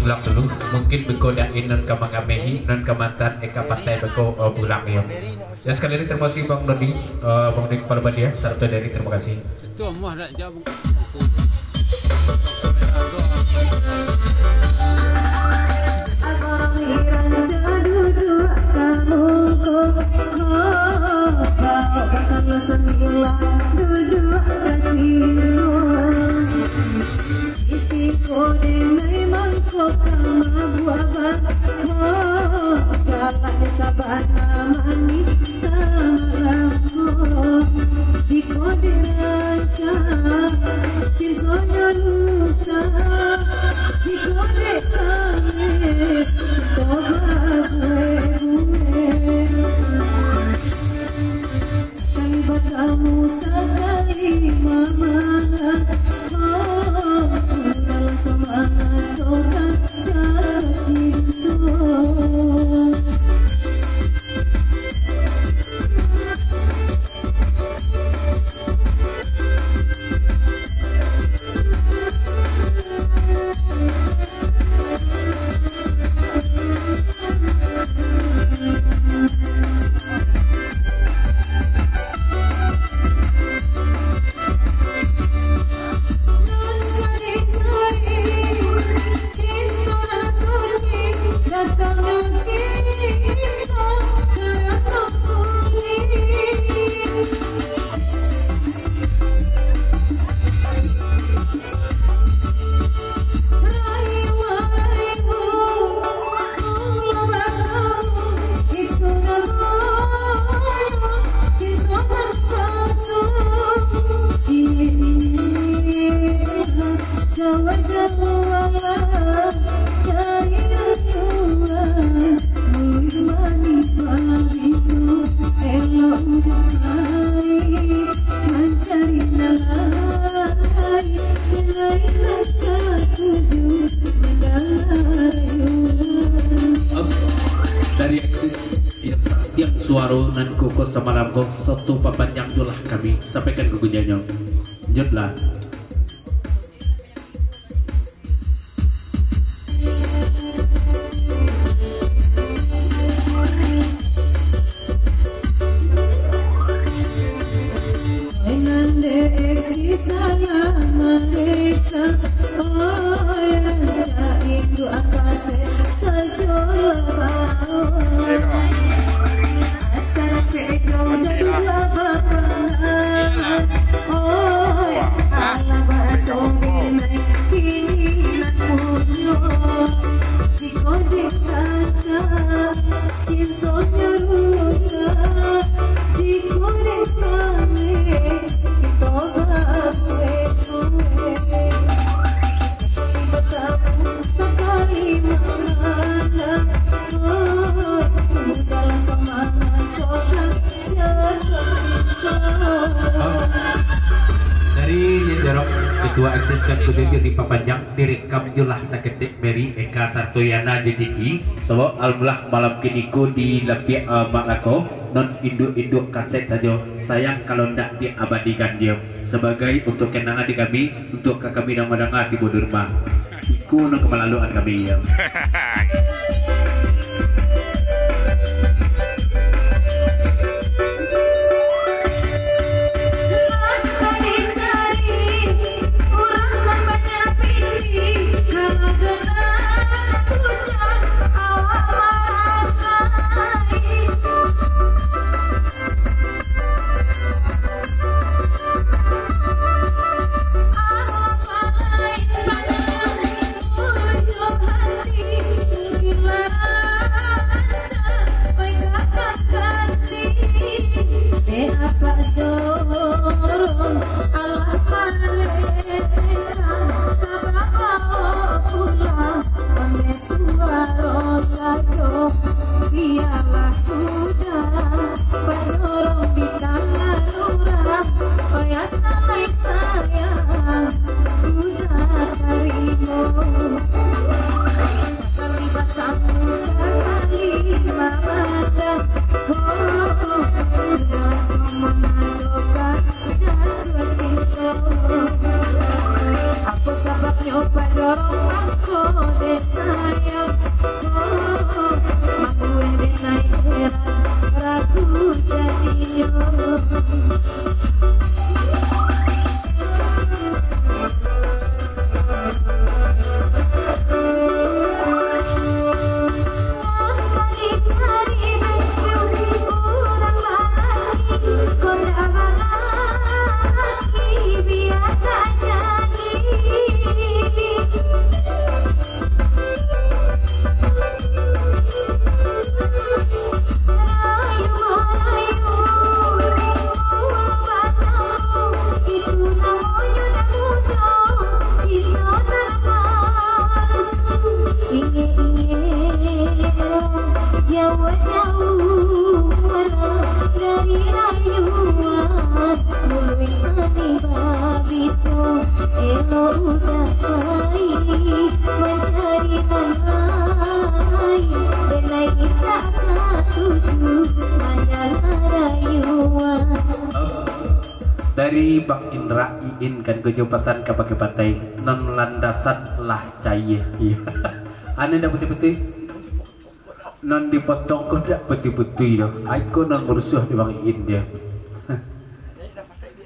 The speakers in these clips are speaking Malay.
pulang dulu mungkin begodain non kamagamehi non kamantan eka partai beko pulang ya. Ya sekali lagi terima kasih Bang Dodi, Bang Dodi kepala Badia Sarto dari terima kasih. Suaro nan kuko sama lamko satu papanjang julah kami sampaikan ke gunjanya jutlah. Ketua eksiskan kudu di papanjang direkam julah saketik Mary Eka Sartoyana Jejiki sebab alhamdulillah malam kiniku di lebih malako non induk kaset saja sayang kalau ndak diabadikan dia sebagai untuk kenangan di kami untuk kami dan madanga di Bodurma iku non kemalaluan kami ya. Dari Bang Indra Iin kan kejo pesan ke pakai pantai non landasan lah cair iya ane ndak putih-putih non dipotong kok ndak putih-putih loh aku non berusuh di Bang Iin dia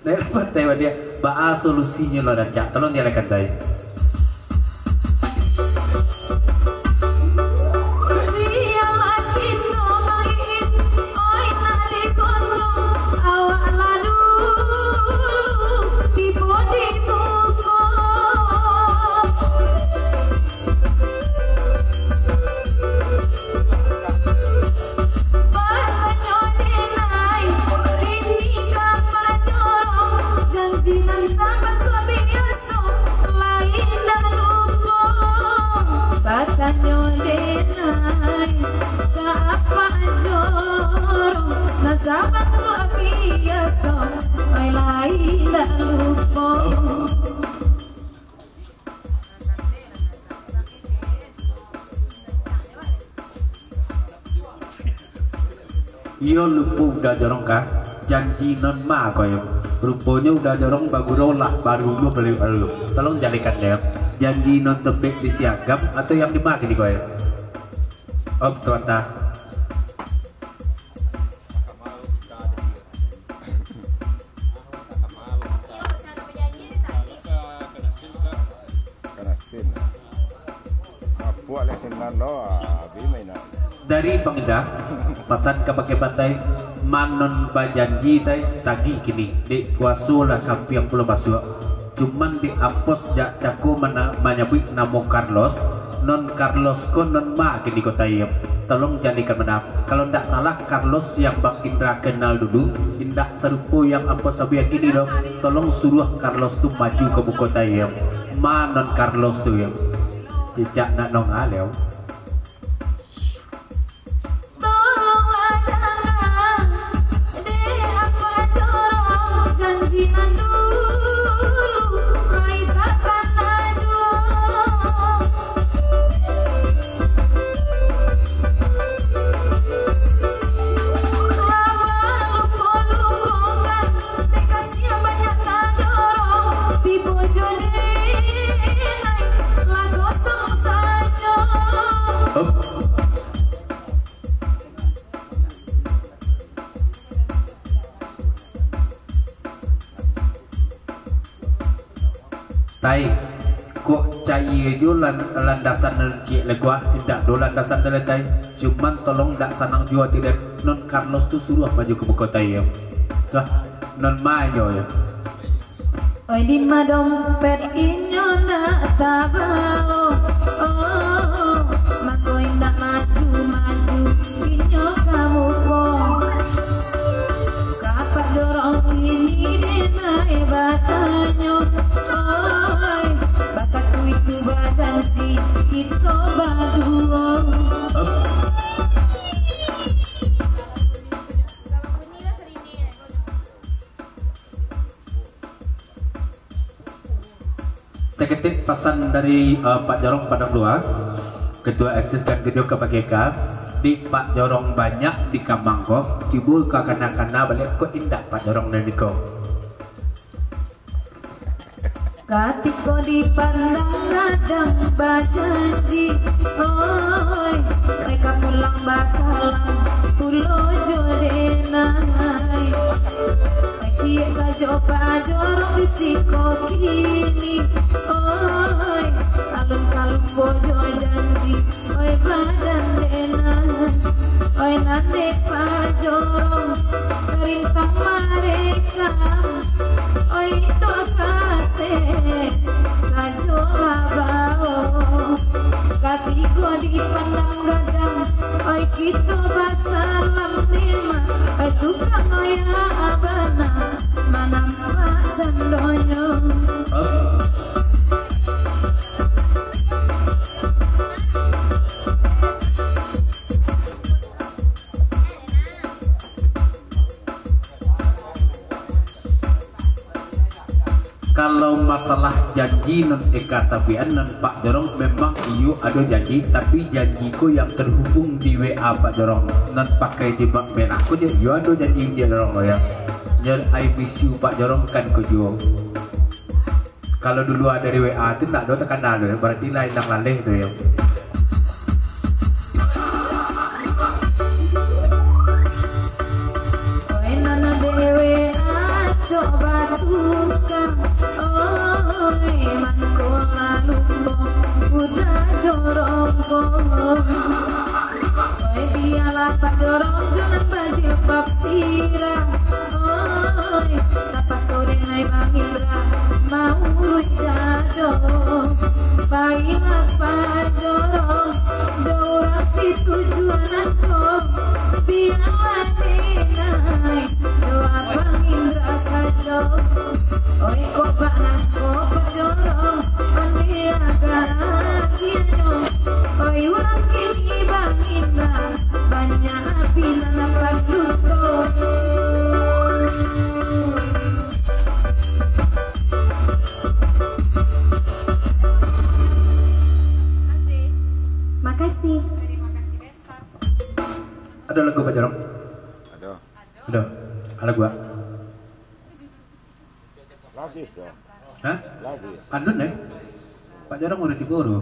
dari pantai dia bahas solusinya lo raja tolong nyalakan saya. Yo lupa udah jorong kah janji non ma koyo rupanya udah jorong baru lah baru lu beli lu tolong jadikan ya janji non tebek di siagam atau yang dimaki di koyo sebentar dari Bang Indah pesan ke pakai pantai manon bajanji tai tagi kini di puasu lah kampi yang belum masuk cuman di apos jak caku mana menyebut namo Carlos non Carlos kon non ma kini kota yep tolong jadikan menang kalau tidak salah Carlos yang Bang Indra kenal dulu tidak serupa yang apos sabi yang kini dong tolong suruh Carlos tuh maju ke buku kota yep ma non Carlos tuh ya cicak nak nong aleo. Tai kok cair jo landasan cik legua tidak do landasan dari tai cuman tolong tak sanang jua tidak non Carlos tu suruh maju ke buku tai ya non mayo ya oi di dompet inyo nak tabao oh mako indak maju inyo kamu kok kapak dorong ini denai batanyo oi bataku itu bajanji kita berdua seketik pesan dari Pak Jorong Padang Dua Ketua Eksis dan Ketua KPGK di Pak Jorong banyak di Kamangko cibul ke kana-kana balik kok indah Pak Jorong dan Niko katiko dipandang kadang bajanji oi mereka pulang basalam pulau Joden risiko kini oi alun-alun bojo janji oi badan denan oi nate pajorong terintang marekam oi do kasih sajola bao katigo dipandang gadang oi kita basalam nima oi tukang oya abana manampak candonyo kalau masalah janji non Eka Sabian non Pak Jorong memang iyo ada janji tapi janjiku yang terhubung di WA Pak Jorong non pakai jebak menakku dia iyo ada janji dia Jorong ya jadi I miss you Pak Jorong kan kujuang kalau dulu ada dari WA itu tak ada tekan ada ya berarti lain yang laleh itu ya coba tukang oi manko lalu udah jorongko oi biarlah Pak Jorong jangan baju bab sirah oi apa sore naik Bang Indra mau urut jado baiklah Pak Jorong jauh si tujuan aku biarlah dinai doa Bang Indra saja oi kok bakal kok Pak Jorong andi agarakianyo oi ulang kini Bang Indra banyak api napa tutup makasih. Ada lagu Pak Jorong? Ada gua. Lagi ya. Hah? Lagi. Andun nih. Pak Jorong udah diburu.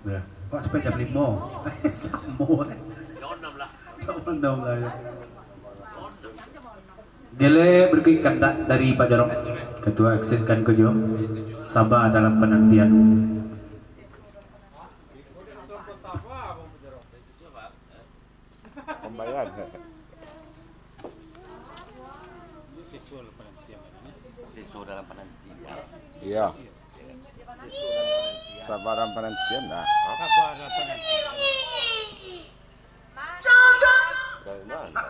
Ya. Kok sampai jam 5? Samo. Jangan dong lah. Gele berikut kata dari Pak Jorong. Ketua Eksis kan Kojo. Sabar dalam penantian. Pembayaran. Siswa dalam penantian. Iya. Sabaran penantian dah. Sabaran penantian. Dari mana?